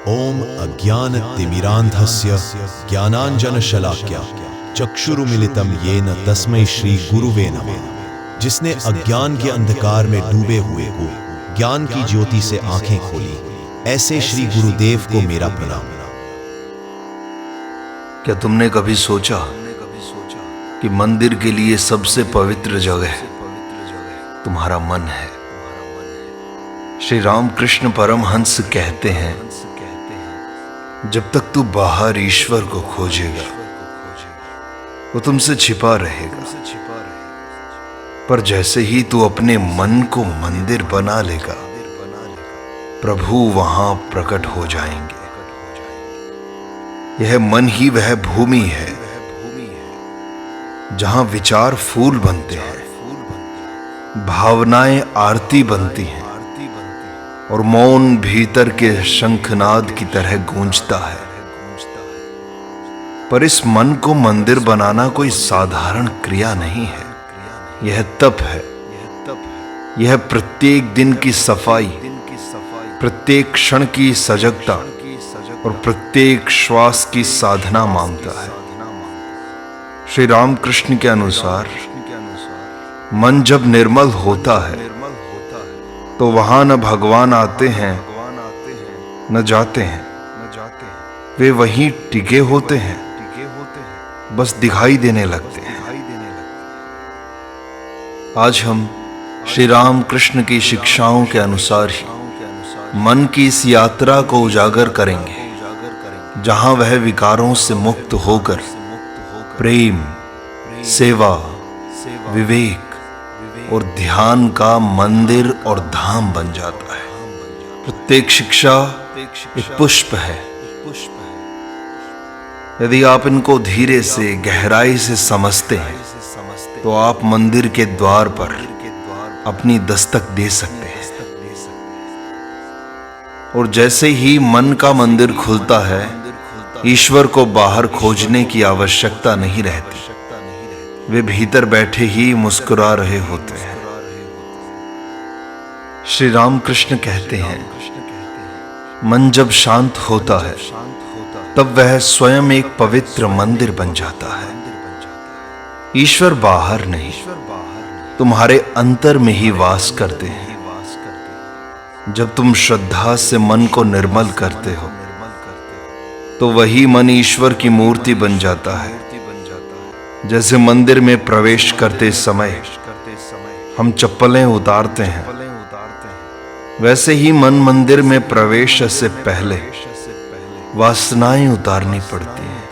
ओम अज्ञानतिमिरान्धस्य ज्ञानाञ्जनशलाकया चक्षुरुमिलितं येन तस्मै श्री गुरुवे नमः। जिसने अज्ञान के अंधकार में डूबे हुए को ज्ञान की ज्योति से आंखें खोली, ऐसे श्री गुरुदेव को मेरा प्रणाम। क्या तुमने कभी सोचा कि मंदिर के लिए सबसे पवित्र जगह तुम्हारा मन है? श्री रामकृष्ण परमहंस कहते हैं, जब तक तू बाहर ईश्वर को खोजेगा वो तुमसे छिपा रहेगा, पर जैसे ही तू अपने मन को मंदिर बना लेगा, प्रभु वहां प्रकट हो जाएंगे। यह मन ही वह भूमि है जहां विचार फूल बनते हैं, भावनाएं आरती बनती हैं और मौन भीतर के शंखनाद की तरह गूंजता है। पर इस मन को मंदिर बनाना कोई साधारण क्रिया नहीं है, यह तप है। यह प्रत्येक दिन की सफाई, प्रत्येक क्षण की सजगता और प्रत्येक श्वास की साधना मांगता है। श्री रामकृष्ण के अनुसार मन जब निर्मल होता है तो वहां न भगवान आते हैं न जाते हैं, वे वहीं टिके होते हैं, बस दिखाई देने लगते हैं। आज हम श्री रामकृष्ण की शिक्षाओं के अनुसार ही मन की इस यात्रा को उजागर करेंगे, जहां वह विकारों से मुक्त होकर प्रेम, सेवा, विवेक और ध्यान का मंदिर और धाम बन जाता है। प्रत्येक शिक्षा एक पुष्प है। यदि आप इनको धीरे से गहराई से समझते हैं तो आप मंदिर के द्वार पर अपनी दस्तक दे सकते हैं। और जैसे ही मन का मंदिर खुलता है, ईश्वर को बाहर खोजने की आवश्यकता नहीं रहती, वे भीतर बैठे ही मुस्कुरा रहे होते हैं। श्री रामकृष्ण कहते हैं, मन जब शांत होता है तब वह स्वयं एक पवित्र मंदिर बन जाता है। ईश्वर बाहर नहीं, तुम्हारे अंतर में ही वास करते हैं। जब तुम श्रद्धा से मन को निर्मल करते हो तो वही मन ईश्वर की मूर्ति बन जाता है। जैसे मंदिर में प्रवेश करते समय हम चप्पलें उतारते हैं, वैसे ही मन मंदिर में प्रवेश से पहले वासनाएं उतारनी पड़ती हैं।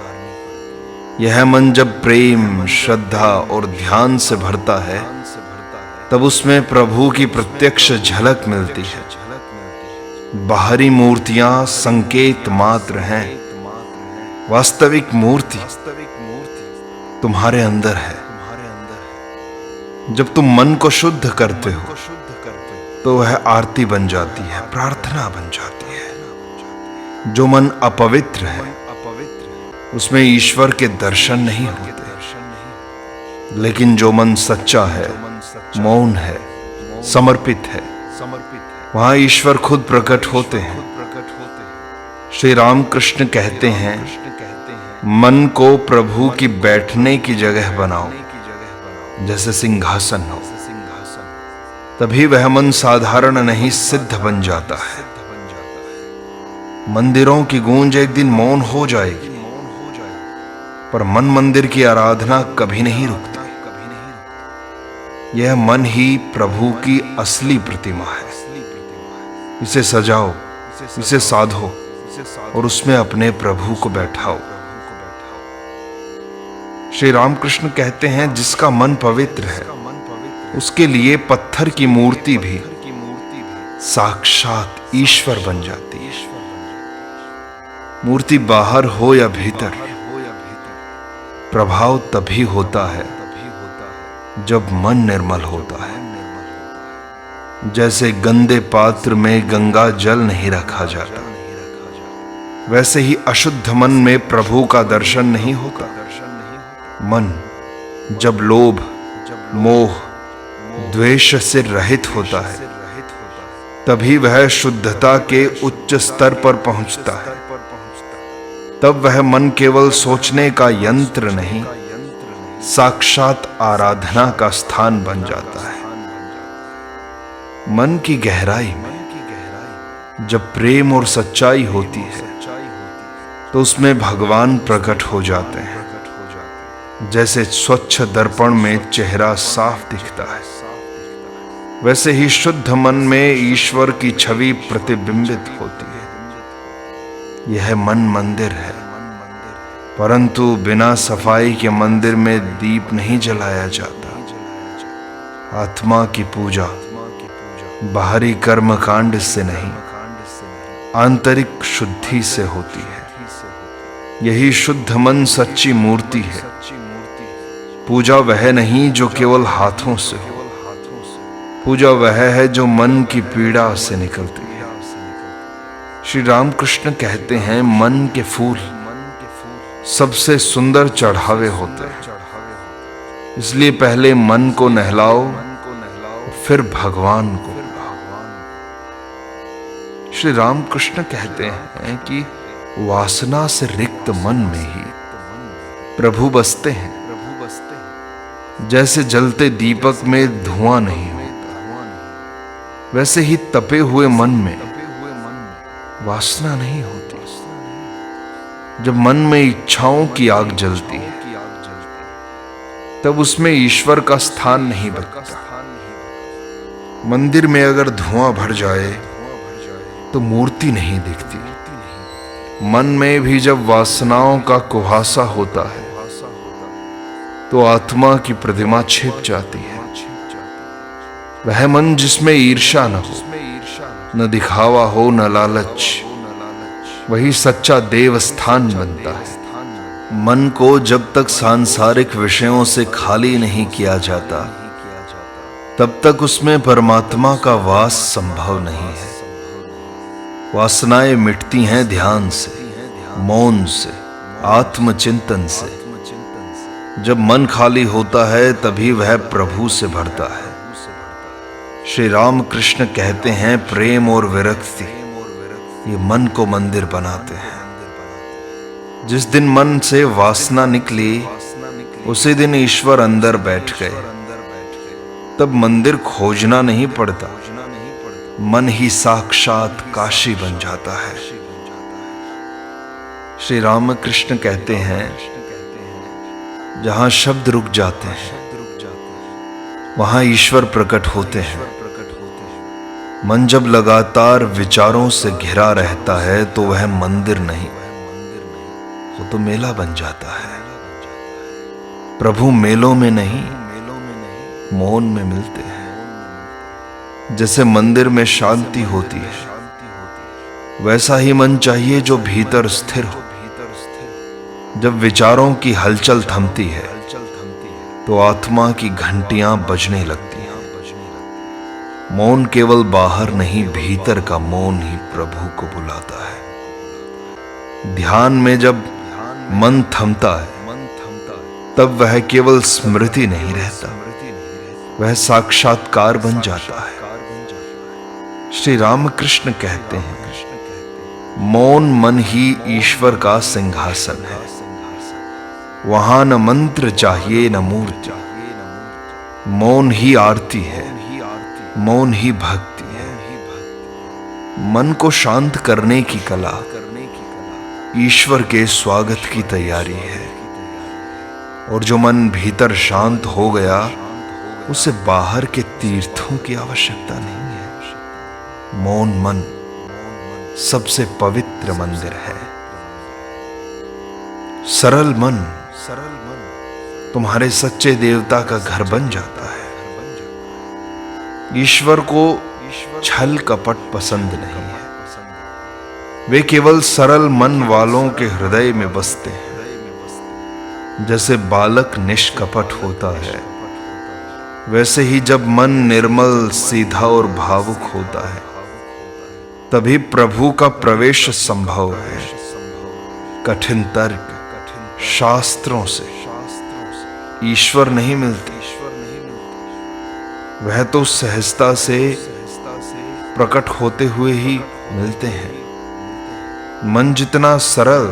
यह मन जब प्रेम, श्रद्धा और ध्यान से भरता है तब उसमें प्रभु की प्रत्यक्ष झलक मिलती है। बाहरी मूर्तियां संकेत मात्र हैं, वास्तविक मूर्ति तुम्हारे अंदर है। जब तुम मन को शुद्ध करते हो तो वह आरती बन जाती है, प्रार्थना बन जाती है। जो मन अपवित्र है उसमें ईश्वर के दर्शन नहीं होते, लेकिन जो मन सच्चा है, मौन है, समर्पित है, वहां ईश्वर खुद प्रकट होते हैं। श्री रामकृष्ण कहते हैं, मन को प्रभु की बैठने की जगह बनाओ, जैसे सिंहासन हो, तभी वह मन साधारण नहीं सिद्ध बन जाता है। मंदिरों की गूंज एक दिन मौन हो जाएगी, पर मन मंदिर की आराधना कभी नहीं रुकती। यह मन ही प्रभु की असली प्रतिमा है। इसे सजाओ, इसे साधो और उसमें अपने प्रभु को बैठाओ। श्री रामकृष्ण कहते हैं, जिसका मन पवित्र है उसके लिए पत्थर की मूर्ति भी साक्षात ईश्वर बन जाती है। मूर्ति बाहर हो या भीतर, प्रभाव तभी होता है जब मन निर्मल होता है। जैसे गंदे पात्र में गंगा जल नहीं रखा जाता, वैसे ही अशुद्ध मन में प्रभु का दर्शन नहीं होता। मन जब लोभ, मोह, द्वेष से रहित होता है तभी वह शुद्धता के उच्च स्तर पर पहुंचता है। तब वह मन केवल सोचने का यंत्र नहीं, साक्षात आराधना का स्थान बन जाता है। मन की गहराई में जब प्रेम और सच्चाई होती है तो उसमें भगवान प्रकट हो जाते हैं। जैसे स्वच्छ दर्पण में चेहरा साफ दिखता है, वैसे ही शुद्ध मन में ईश्वर की छवि प्रतिबिंबित होती है। यह मन मंदिर है, परंतु बिना सफाई के मंदिर में दीप नहीं जलाया जाता। आत्मा की पूजा बाहरी कर्म कांड से नहीं, आंतरिक शुद्धि से होती है। यही शुद्ध मन सच्ची मूर्ति है। पूजा वह नहीं जो केवल हाथों से हो, पूजा वह है जो मन की पीड़ा से निकलती है। श्री रामकृष्ण कहते हैं, मन के फूल सबसे सुंदर चढ़ावे होते हैं, इसलिए पहले मन को नहलाओ, फिर भगवान को। श्री रामकृष्ण कहते हैं कि वासना से रिक्त मन में ही प्रभु बसते हैं। जैसे जलते दीपक में धुआं नहीं होता, वैसे ही तपे हुए मन में वासना नहीं होती। जब मन में इच्छाओं की आग जलती है, तब उसमें ईश्वर का स्थान नहीं बचता। मंदिर में अगर धुआं भर जाए तो मूर्ति नहीं दिखती। मन में भी जब वासनाओं का कुहासा होता है तो आत्मा की प्रतिमा छिप जाती है। वह मन जिसमें ईर्ष्या न हो, न दिखावा हो, न लालच, वही सच्चा देव स्थान बनता है। मन को जब तक सांसारिक विषयों से खाली नहीं किया जाता, तब तक उसमें परमात्मा का वास संभव नहीं है। वासनाएं मिटती हैं ध्यान से, मौन से, आत्मचिंतन से। जब मन खाली होता है तभी वह प्रभु से भरता है। श्री रामकृष्ण कहते हैं, प्रेम और विरक्ति ये मन को मंदिर बनाते हैं। जिस दिन मन से वासना निकली, उसी दिन ईश्वर अंदर बैठ गए। तब मंदिर खोजना नहीं पड़ता, मन ही साक्षात काशी बन जाता है। श्री रामकृष्ण कहते हैं, जहां शब्द रुक जाते हैं वहां ईश्वर प्रकट होते हैं। मन जब लगातार विचारों से घिरा रहता है तो वह मंदिर नहीं, वो तो मेला बन जाता है। प्रभु मेलों में नहीं, मौन में मिलते हैं। जैसे मंदिर में शांति होती है, वैसा ही मन चाहिए जो भीतर स्थिर हो। जब विचारों की हलचल थमती है तो आत्मा की घंटियां बजने लगती हैं। मौन केवल बाहर नहीं, भीतर का मौन ही प्रभु को बुलाता है। ध्यान में जब मन थमता है, तब वह केवल स्मृति नहीं रहता, वह साक्षात्कार बन जाता है। श्री रामकृष्ण कहते हैं, मौन मन ही ईश्वर का सिंहासन है। वहां न मंत्र चाहिए न मूर्ति, मौन ही आरती है, मौन ही भक्ति है। मन को शांत करने की कला ईश्वर के स्वागत की तैयारी है। और जो मन भीतर शांत हो गया, उसे बाहर के तीर्थों की आवश्यकता नहीं है। मौन मन सबसे पवित्र मंदिर है। सरल मन तुम्हारे सच्चे देवता का घर बन जाता है। ईश्वर को छल कपट पसंद नहीं है, वे केवल सरल मन वालों के हृदय में बसते हैं। जैसे बालक निष्कपट होता है, वैसे ही जब मन निर्मल, सीधा और भावुक होता है, तभी प्रभु का प्रवेश संभव है। कठिन तर्क, शास्त्रों से ईश्वर नहीं मिलते, वह तो सहजता से प्रकट होते हुए ही मिलते हैं। मन जितना सरल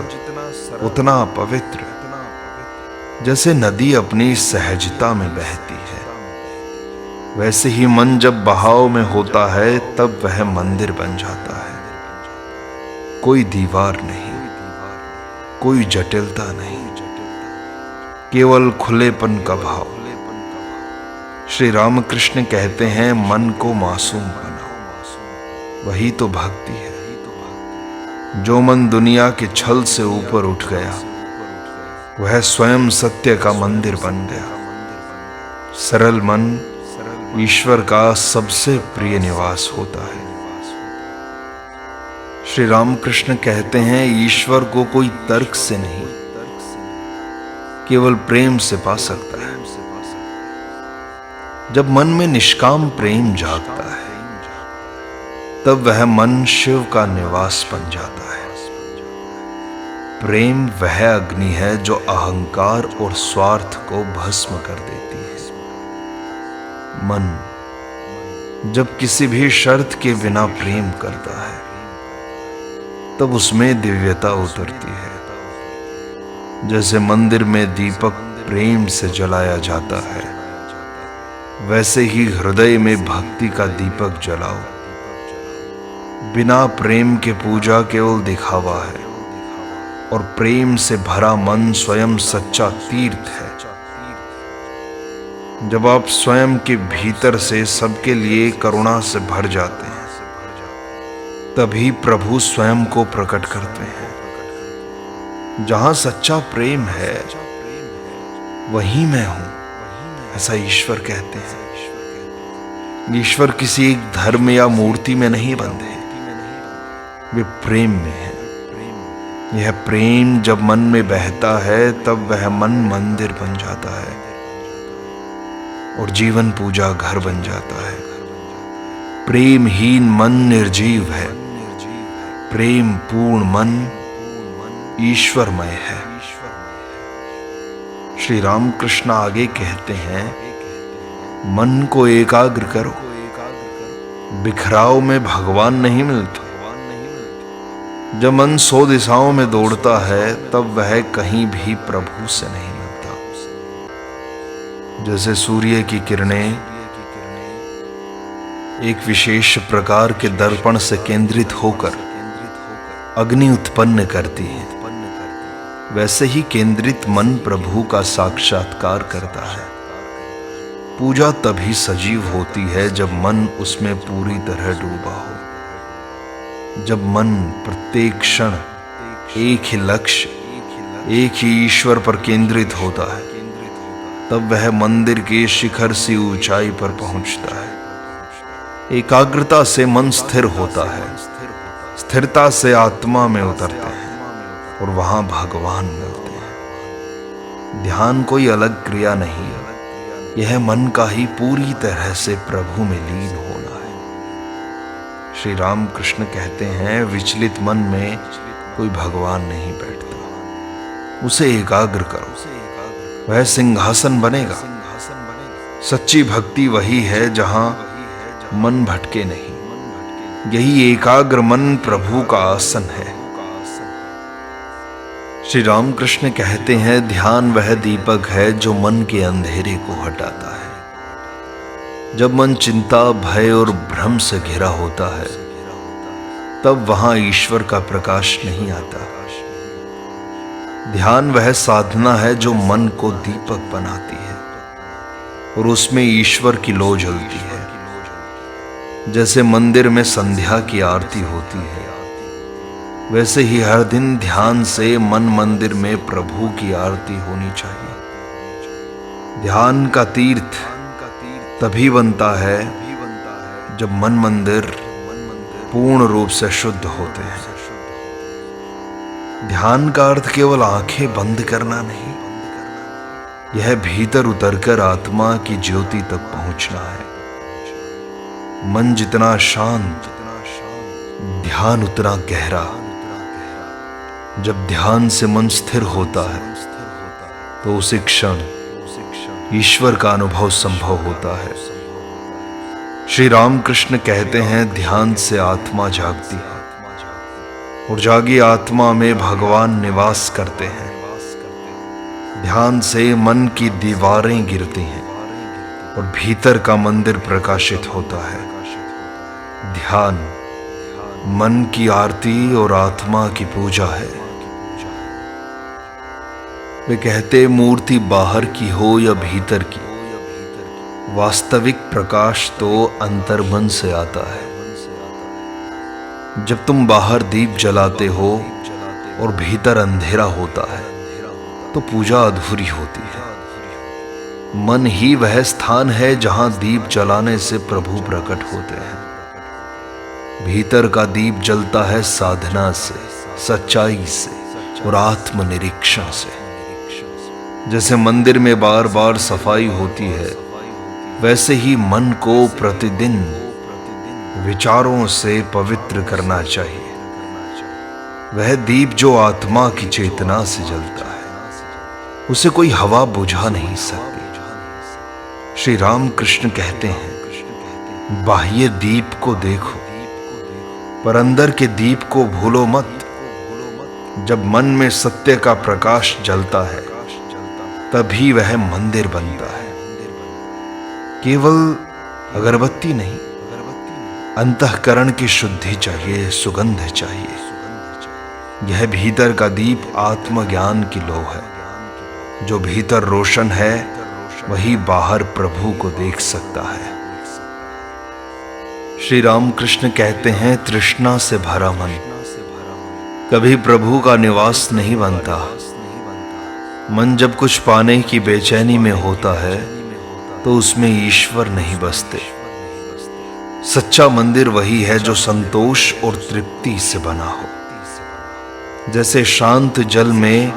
उतना पवित्र, जैसे नदी अपनी सहजता में बहती है, वैसे ही मन जब बहाव में होता है तब वह मंदिर बन जाता है। कोई दीवार नहीं, कोई जटिलता नहीं, केवल खुलेपन का भाव। श्री रामकृष्ण कहते हैं, मन को मासूम बनाओ, वही तो भक्ति है। जो मन दुनिया के छल से ऊपर उठ गया, वह स्वयं सत्य का मंदिर बन गया। सरल मन ईश्वर का सबसे प्रिय निवास होता है। श्री रामकृष्ण कहते हैं, ईश्वर को कोई तर्क से नहीं, केवल प्रेम से पा सकता है। जब मन में निष्काम प्रेम जागता है, तब वह मन शिव का निवास बन जाता है। प्रेम वह अग्नि है जो अहंकार और स्वार्थ को भस्म कर देती है। मन जब किसी भी शर्त के बिना प्रेम करता है, तब उसमें दिव्यता उतरती है। जैसे मंदिर में दीपक प्रेम से जलाया जाता है, वैसे ही हृदय में भक्ति का दीपक जलाओ। बिना प्रेम के पूजा केवल दिखावा है, और प्रेम से भरा मन स्वयं सच्चा तीर्थ है। जब आप स्वयं के भीतर से सबके लिए करुणा से भर जाते हैं, तभी प्रभु स्वयं को प्रकट करते हैं। जहां सच्चा प्रेम है, वहीं मैं हूं, ऐसा ईश्वर कहते हैं। ईश्वर किसी एक धर्म या मूर्ति में नहीं बंधे, वे प्रेम में है। यह प्रेम जब मन में बहता है, तब वह मन मंदिर बन जाता है और जीवन पूजा घर बन जाता है। प्रेमहीन मन निर्जीव है, प्रेम पूर्ण मन ईश्वरमय है। श्री रामकृष्ण आगे कहते हैं, मन को एकाग्र करो, बिखराव में भगवान नहीं मिलता। जब मन 100 दिशाओं में दौड़ता है, तब वह कहीं भी प्रभु से नहीं मिलता। जैसे सूर्य की किरणें एक विशेष प्रकार के दर्पण से केंद्रित होकर अग्नि उत्पन्न करती है, वैसे ही केंद्रित मन प्रभु का साक्षात्कार करता है। पूजा तभी सजीव होती है जब मन उसमें पूरी तरह डूबा हो। जब मन प्रत्येक क्षण एक ही लक्ष्य, एक ही ईश्वर पर केंद्रित होता है, तब वह मंदिर के शिखर सी ऊंचाई पर पहुंचता है। एकाग्रता से मन स्थिर होता है, स्थिरता से आत्मा में उतरते हैं और वहां भगवान मिलते हैं। ध्यान कोई अलग क्रिया नहीं है, यह मन का ही पूरी तरह से प्रभु में लीन होना है। श्री रामकृष्ण कहते हैं, विचलित मन में कोई भगवान नहीं बैठता, उसे एकाग्र करो, वह सिंहासन बनेगा। सच्ची भक्ति वही है जहां मन भटके नहीं। यही एकाग्र मन प्रभु का आसन है। श्री रामकृष्ण कहते हैं, ध्यान वह दीपक है जो मन के अंधेरे को हटाता है। जब मन चिंता, भय और भ्रम से घिरा होता है, तब वहां ईश्वर का प्रकाश नहीं आता। ध्यान वह साधना है जो मन को दीपक बनाती है और उसमें ईश्वर की लौ जलती है। जैसे मंदिर में संध्या की आरती होती है, वैसे ही हर दिन ध्यान से मन मंदिर में प्रभु की आरती होनी चाहिए। ध्यान का तीर्थ तभी बनता है जब मन मंदिर पूर्ण रूप से शुद्ध होते हैं। ध्यान का अर्थ केवल आंखें बंद करना नहीं, यह भीतर उतरकर आत्मा की ज्योति तक पहुंचना है। मन जितना शांत, ध्यान उतना गहरा। जब ध्यान से मन स्थिर होता है, तो उसी क्षण ईश्वर का अनुभव संभव होता है। श्री रामकृष्ण कहते हैं, ध्यान से आत्मा जागती है और जागी आत्मा में भगवान निवास करते हैं। ध्यान से मन की दीवारें गिरती हैं और भीतर का मंदिर प्रकाशित होता है। ध्यान मन की आरती और आत्मा की पूजा है। वे कहते, मूर्ति बाहर की हो या भीतर की, वास्तविक प्रकाश तो अंतर्मन से आता है। जब तुम बाहर दीप जलाते हो और भीतर अंधेरा होता है तो पूजा अधूरी होती है। मन ही वह स्थान है जहां दीप जलाने से प्रभु प्रकट होते हैं। भीतर का दीप जलता है साधना से, सच्चाई से और आत्मनिरीक्षण से। जैसे मंदिर में बार बार सफाई होती है, वैसे ही मन को प्रतिदिन विचारों से पवित्र करना चाहिए। वह दीप जो आत्मा की चेतना से जलता है, उसे कोई हवा बुझा नहीं सकती। श्री रामकृष्ण कहते हैं, बाह्य दीप को देखो पर अंदर के दीप को भूलो मत। जब मन में सत्य का प्रकाश जलता है, तभी वह मंदिर बनता है। केवल अगरबत्ती नहीं, अंतःकरण की शुद्धि चाहिए, सुगंध चाहिए। यह भीतर का दीप आत्मज्ञान की लौ है। जो भीतर रोशन है, वही बाहर प्रभु को देख सकता है। श्री रामकृष्ण कहते हैं, तृष्णा से भरा मन कभी प्रभु का निवास नहीं बनता। मन जब कुछ पाने की बेचैनी में होता है, तो उसमें ईश्वर नहीं बसते। सच्चा मंदिर वही है जो संतोष और तृप्ति से बना हो। जैसे शांत जल में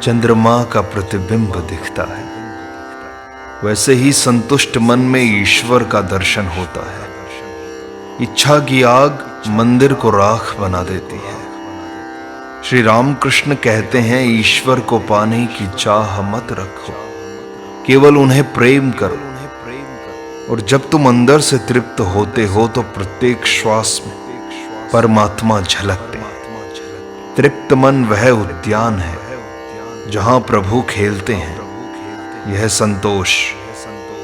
चंद्रमा का प्रतिबिंब दिखता है, वैसे ही संतुष्ट मन में ईश्वर का दर्शन होता है। इच्छा की आग मंदिर को राख बना देती है। श्री रामकृष्ण कहते हैं, ईश्वर को पाने की चाह मत रखो, केवल उन्हें प्रेम करो। और जब तुम अंदर से तृप्त होते हो तो प्रत्येक श्वास में परमात्मा झलकते हैं। तृप्त मन वह उद्यान है जहां प्रभु खेलते हैं। यह संतोष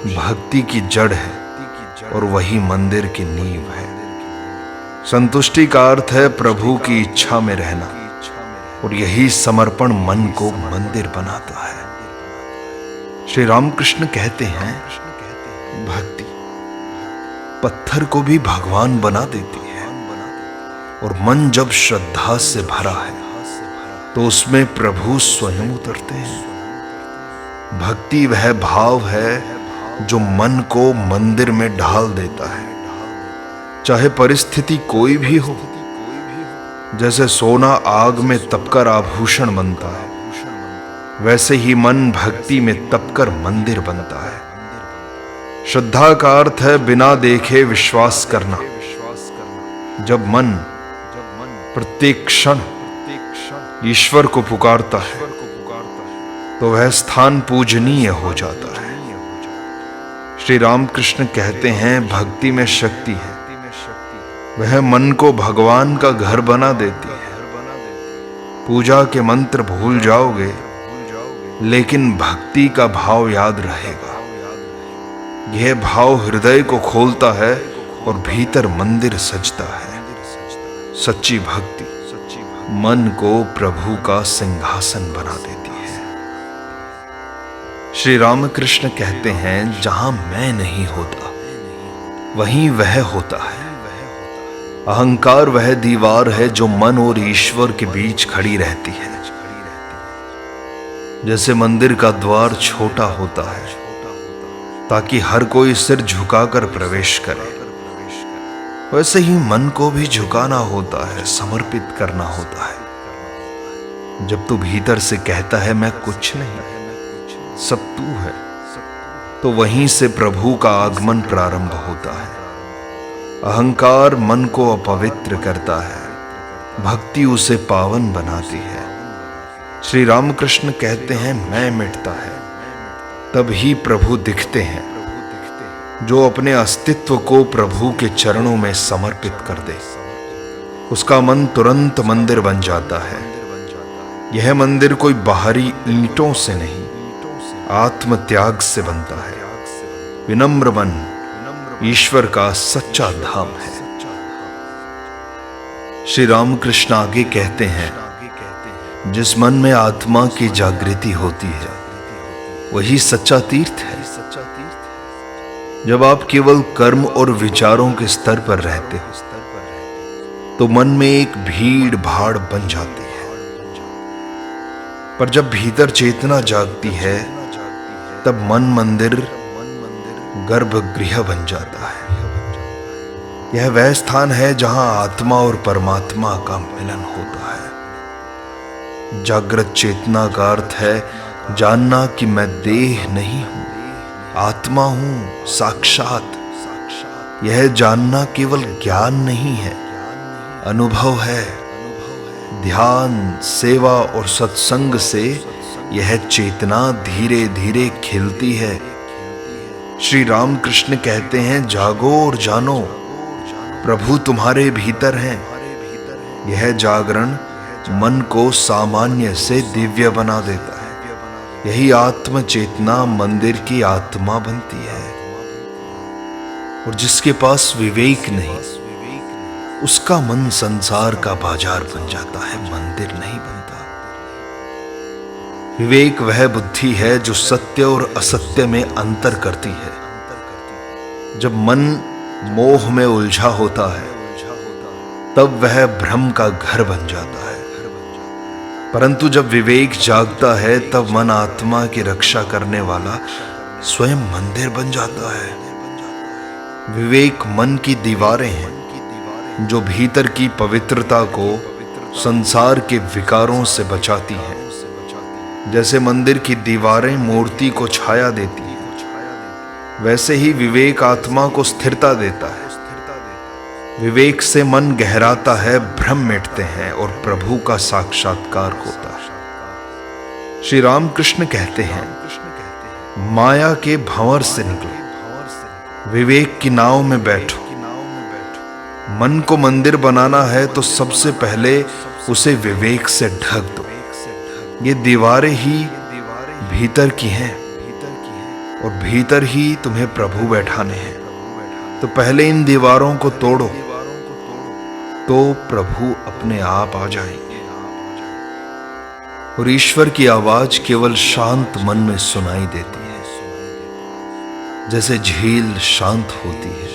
भक्ति की जड़ है और वही मंदिर की नींव है। संतुष्टि का अर्थ है प्रभु की इच्छा में रहना, और यही समर्पण मन को मंदिर बनाता है। श्री रामकृष्ण कहते हैं, भक्ति पत्थर को भी भगवान बना देती है। और मन जब श्रद्धा से भरा है तो उसमें प्रभु स्वयं उतरते हैं। भक्ति वह भाव है जो मन को मंदिर में ढाल देता है, चाहे परिस्थिति कोई भी हो। जैसे सोना आग में तपकर आभूषण बनता है, वैसे ही मन भक्ति में तपकर मंदिर बनता है। श्रद्धा का अर्थ है बिना देखे विश्वास करना। जब मन प्रत्येक क्षण ईश्वर को पुकारता है, तो वह स्थान पूजनीय हो जाता है। श्री रामकृष्ण कहते हैं, भक्ति में शक्ति है। वह मन को भगवान का घर बना देती है। पूजा के मंत्र भूल जाओगे, लेकिन भक्ति का भाव याद रहेगा। यह भाव हृदय को खोलता है और भीतर मंदिर सजता है। सच्ची भक्ति मन को प्रभु का सिंहासन बना देती है। श्री रामकृष्ण कहते हैं, जहां मैं नहीं होता वहीं वह होता है। अहंकार वह दीवार है जो मन और ईश्वर के बीच खड़ी रहती है। जैसे मंदिर का द्वार छोटा होता है ताकि हर कोई सिर झुकाकर प्रवेश करे, वैसे ही मन को भी झुकाना होता है, समर्पित करना होता है। जब तू भीतर से कहता है मैं कुछ नहीं, सब तू है, तो वहीं से प्रभु का आगमन प्रारंभ होता है। अहंकार मन को अपवित्र करता है, भक्ति उसे पावन बनाती है। श्री रामकृष्ण कहते हैं, मैं मिटता है तब ही प्रभु दिखते हैं। जो अपने अस्तित्व को प्रभु के चरणों में समर्पित कर दे, उसका मन तुरंत मंदिर बन जाता है। यह मंदिर कोई बाहरी ईंटों से नहीं, आत्म त्याग से बनता है। विनम्र मन ईश्वर का सच्चा धाम है। श्री रामकृष्ण आगे कहते हैं, जिस मन में आत्मा की जागृति होती है वही सच्चा तीर्थ है। जब आप केवल कर्म और विचारों के स्तर पर रहते हो तो मन में एक भीड़ भाड़ बन जाती है, पर जब भीतर चेतना जागती है तब मन मंदिर गर्भगृह बन जाता है। यह वह स्थान है जहां आत्मा और परमात्मा का मिलन होता है। जागृत चेतना का अर्थ है जानना कि मैं देह नहीं हूं, आत्मा हूं साक्षात। यह जानना केवल ज्ञान नहीं है, अनुभव है। ध्यान, सेवा और सत्संग से यह चेतना धीरे धीरे खिलती है। श्री रामकृष्ण कहते हैं, जागो और जानो, प्रभु तुम्हारे भीतर हैं। यह जागरण मन को सामान्य से दिव्य बना देता है। यही आत्म चेतना मंदिर की आत्मा बनती है। और जिसके पास विवेक नहीं, उसका मन संसार का बाजार बन जाता है, मंदिर नहीं बनता। विवेक वह बुद्धि है जो सत्य और असत्य में अंतर करती है। जब मन मोह में उलझा होता है तब वह भ्रम का घर बन जाता है, परंतु जब विवेक जागता है तब मन आत्मा की रक्षा करने वाला स्वयं मंदिर बन जाता है। विवेक मन की दीवारें हैं जो भीतर की पवित्रता को संसार के विकारों से बचाती हैं। जैसे मंदिर की दीवारें मूर्ति को छाया देती हैं, वैसे ही विवेक आत्मा को स्थिरता देता है। विवेक से मन गहराता है, भ्रम मिटते हैं और प्रभु का साक्षात्कार होता है। श्री रामकृष्ण कहते हैं, माया के भंवर से निकलो, विवेक की नाव में बैठो। मन को मंदिर बनाना है तो सबसे पहले उसे विवेक से ढक दो। ये दीवारें ही भीतर की हैं और भीतर ही तुम्हें प्रभु बैठाने हैं। तो पहले इन दीवारों को तोड़ो तो प्रभु अपने आप आ जाएंगे। और ईश्वर की आवाज केवल शांत मन में सुनाई देती है। जैसे झील शांत होती है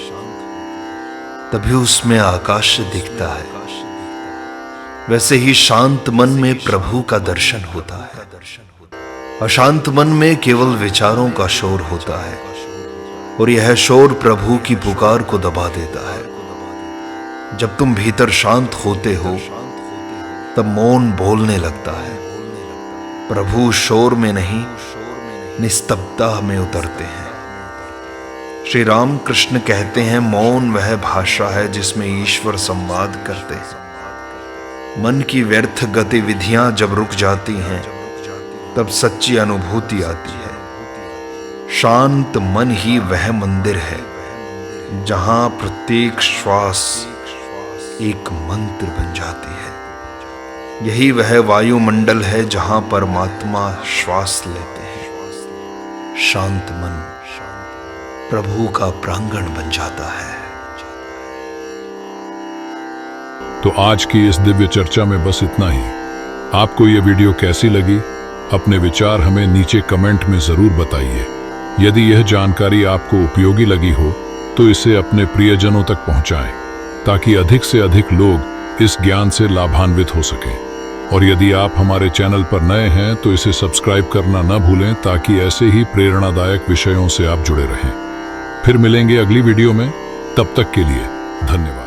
तभी उसमें आकाश दिखता है, वैसे ही शांत मन में प्रभु का दर्शन होता है। अशांत मन में केवल विचारों का शोर होता है और यह शोर प्रभु की पुकार को दबा देता है। जब तुम भीतर शांत होते हो तब मौन बोलने लगता है। प्रभु शोर में नहीं, निस्तब्धता में उतरते हैं। श्री रामकृष्ण कहते हैं, मौन वह भाषा है जिसमें ईश्वर संवाद करते हैं। मन की व्यर्थ गतिविधियां जब रुक जाती हैं तब सच्ची अनुभूति आती है। शांत मन ही वह मंदिर है जहां प्रत्येक श्वास एक मंत्र बन जाती है। यही वह वायुमंडल है जहां परमात्मा श्वास लेते हैं। शांत मन प्रभु का प्रांगण बन जाता है। तो आज की इस दिव्य चर्चा में बस इतना ही। आपको ये वीडियो कैसी लगी? अपने विचार हमें नीचे कमेंट में जरूर बताइए। यदि यह जानकारी आपको उपयोगी लगी हो तो इसे अपने प्रियजनों तक पहुंचाएं, ताकि अधिक से अधिक लोग इस ज्ञान से लाभान्वित हो सकें। और यदि आप हमारे चैनल पर नए हैं तो इसे सब्सक्राइब करना न भूलें, ताकि ऐसे ही प्रेरणादायक विषयों से आप जुड़े रहें। फिर मिलेंगे अगली वीडियो में, तब तक के लिए धन्यवाद।